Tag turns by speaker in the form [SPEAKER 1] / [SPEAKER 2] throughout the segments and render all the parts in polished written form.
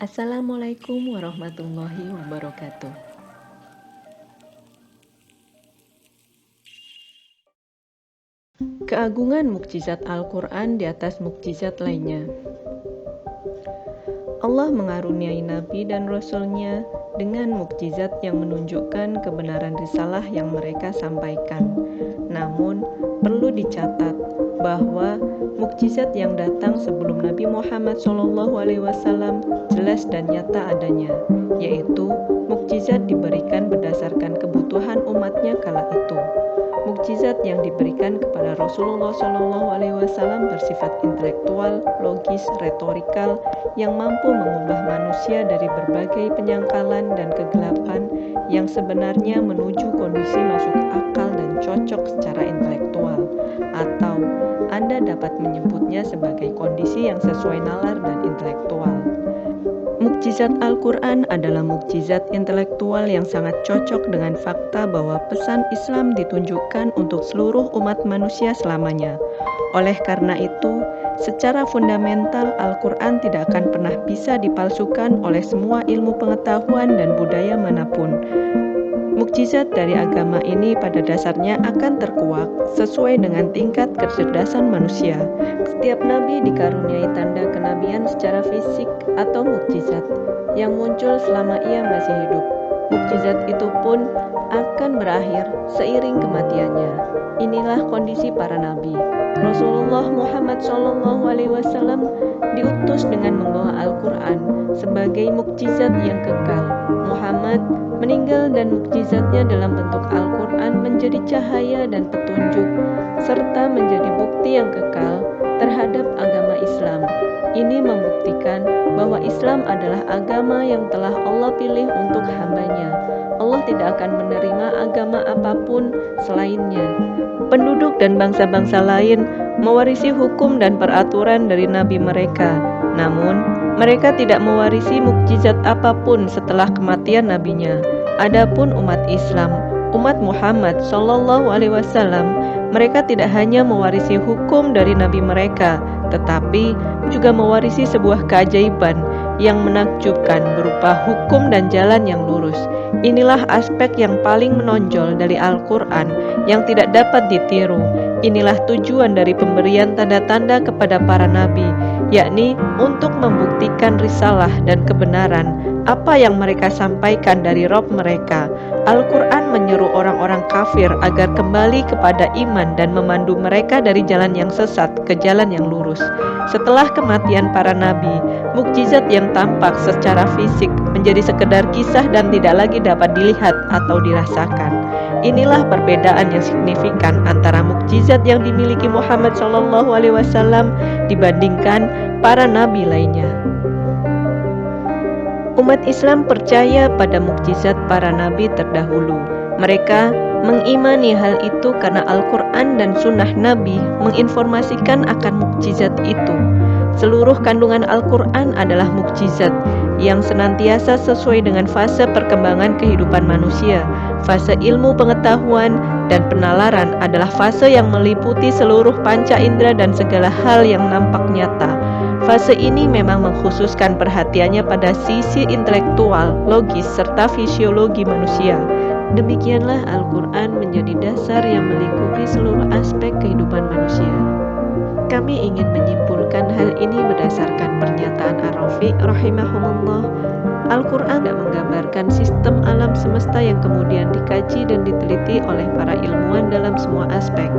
[SPEAKER 1] Assalamualaikum warahmatullahi wabarakatuh. Keagungan mukjizat Al-Quran di atas mukjizat lainnya. Allah mengaruniai Nabi dan Rasul-Nya dengan mukjizat yang menunjukkan kebenaran risalah yang mereka sampaikan. Namun, perlu dicatat bahwa mukjizat yang datang sebelum Nabi Muhammad SAW jelas dan nyata adanya, yaitu mukjizat diberikan berdasarkan kebutuhan umatnya kala itu. Mukjizat yang diberikan kepada Rasulullah SAW bersifat intelektual, logis, retorikal, yang mampu mengubah manusia dari berbagai penyangkalan dan kegelapan yang sebenarnya menuju kondisi masuk akal dan cocok secara intelektual, atau Anda dapat menyebutnya sebagai kondisi yang sesuai nalar dan intelektual. Mukjizat Al-Quran adalah mukjizat intelektual yang sangat cocok dengan fakta bahwa pesan Islam ditunjukkan untuk seluruh umat manusia selamanya. Oleh karena itu, secara fundamental Al-Quran tidak akan pernah bisa dipalsukan oleh semua ilmu pengetahuan dan budaya manapun. Mukjizat dari agama ini pada dasarnya akan terkuak sesuai dengan tingkat kecerdasan manusia. Setiap nabi dikaruniai tanda kenabian secara fisik atau mukjizat yang muncul selama ia masih hidup. Mukjizat itu pun akan berakhir seiring kematiannya. Inilah kondisi para nabi. Rasulullah Muhammad SAW diutus dengan membawa Al-Quran sebagai mukjizat yang kekal. Muhammad meninggal dan mukjizatnya dalam bentuk Al-Quran menjadi cahaya dan petunjuk, serta menjadi bukti yang kekal terhadap agama Islam. Ini membuktikan bahwa Islam adalah agama yang telah Allah pilih untuk hamba-Nya. Allah tidak akan menerima agama apapun selainnya. Penduduk dan bangsa-bangsa lain mewarisi hukum dan peraturan dari nabi mereka, namun mereka tidak mewarisi mukjizat apapun setelah kematian nabinya. Adapun umat Islam, umat Muhammad SAW, mereka tidak hanya mewarisi hukum dari nabi mereka, tetapi juga mewarisi sebuah keajaiban yang menakjubkan berupa hukum dan jalan yang lurus. Inilah aspek yang paling menonjol dari Al-Quran yang tidak dapat ditiru. Inilah tujuan dari pemberian tanda-tanda kepada para nabi, yakni untuk membuktikan risalah dan kebenaran apa yang mereka sampaikan dari Rabb mereka. Al-Quran menyeru orang-orang kafir agar kembali kepada iman dan memandu mereka dari jalan yang sesat ke jalan yang lurus. Setelah kematian para nabi, mukjizat yang tampak secara fisik menjadi sekedar kisah dan tidak lagi dapat dilihat atau dirasakan. Inilah perbedaan yang signifikan antara mukjizat yang dimiliki Muhammad SAW dibandingkan para nabi lainnya. Umat Islam percaya pada mukjizat para nabi terdahulu. Mereka mengimani hal itu karena Al-Quran dan Sunnah Nabi menginformasikan akan mukjizat itu. Seluruh kandungan Al-Quran adalah mukjizat yang senantiasa sesuai dengan fase perkembangan kehidupan manusia. Fase ilmu pengetahuan dan penalaran adalah fase yang meliputi seluruh panca indera dan segala hal yang nampak nyata. Fase ini memang mengkhususkan perhatiannya pada sisi intelektual, logis, serta fisiologi manusia. Demikianlah Al-Quran menjadi dasar yang melingkupi seluruh aspek kehidupan manusia. Kami ingin menyimpulkan hal ini berdasarkan pernyataan Ar-Rafiq rahimahumullah. Al-Quran tidak menggambarkan sistem alam semesta yang kemudian dikaji dan diteliti oleh para ilmuwan dalam semua aspek.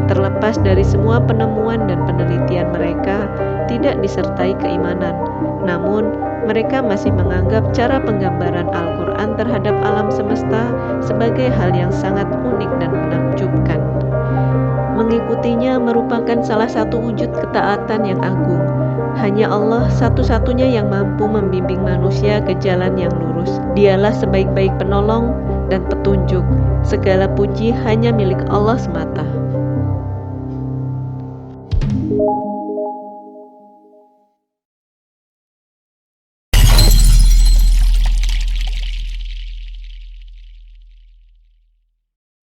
[SPEAKER 1] Terlepas dari semua penemuan dan penelitian mereka, tidak disertai keimanan. Namun, mereka masih menganggap cara penggambaran Al-Quran terhadap alam semesta sebagai hal yang sangat unik dan menakjubkan. Mengikutinya merupakan salah satu wujud ketaatan yang agung. Hanya Allah satu-satunya yang mampu membimbing manusia ke jalan yang lurus. Dialah sebaik-baik penolong dan petunjuk. Segala puji hanya milik Allah semata.